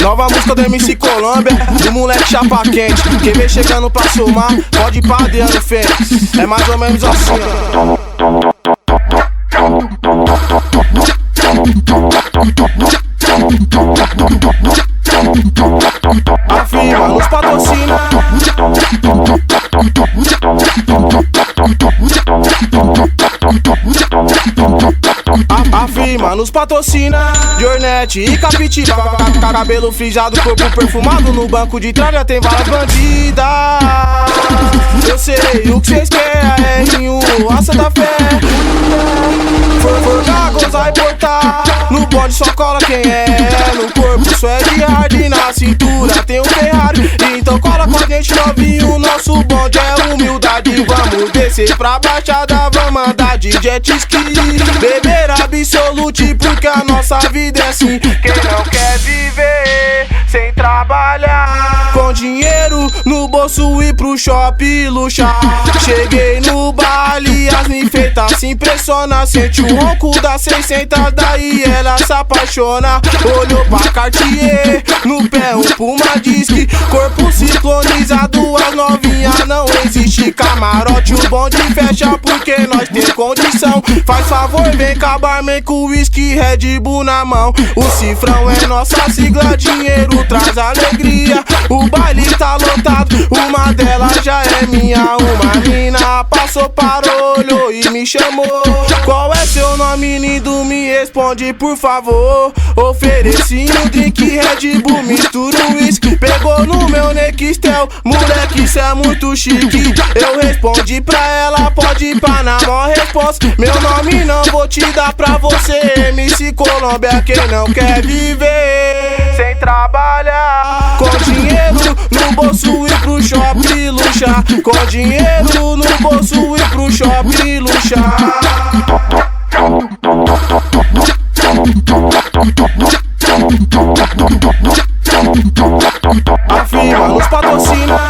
Nova música do MC Colômbia, do moleque chapa quente. Quem vem chegando pra somar, pode ir pra Adriano Fênix. É mais ou menos assim, ó. A firma nos patrocina. A firma nos patrocina. Jornete e Capitiba, cabelo frisado, corpo perfumado. No banco de trás já tem várias bandidas. Eu sei o que cês querem, R1, a Santa Fé. For gozar e portar. No bonde só cola quem é. No corpo só é de hard, na cintura tem um Ferrari. Então cola com a gente novinho, nosso bonde é humildade. Vamos descer pra baixada, vamos andar de jet ski. Beber absolute porque a nossa vida é assim. Quem não quer viver sem trabalhar, com dinheiro no bolso e pro shopping luxar. Cheguei no baile, as enfeitas se impressiona. Sente o ronco das 600, daí ela se apaixona. Olhou pra Cartier, no pé um Puma Disc. Corpo sincronizado, as novinhas não existe. Camarote, o bonde fecha porque nós tem condição. Faz favor, vem cabarman com whisky, Red Bull na mão. O cifrão é nossa sigla, dinheiro traz alegria. O baile tá lotado, uma delas já é minha. Uma mina passou, parou, olhou e me chamou. Qual é seu nome, lindo? Me responde por favor. Ofereci um drink, Red Bull, mistura o whisky. Pegou no meu Nextel, moleque, cê é muito chique. Eu respondi pra ela, pode ir pra na maior resposta. Meu nome não vou te dar pra você, MC Colômbia. Quem não quer viver sem trabalhar, com dinheiro no bolso e pro shopping luxar. Com dinheiro no bolso e pro shopping luxar. A firma nos patrocina.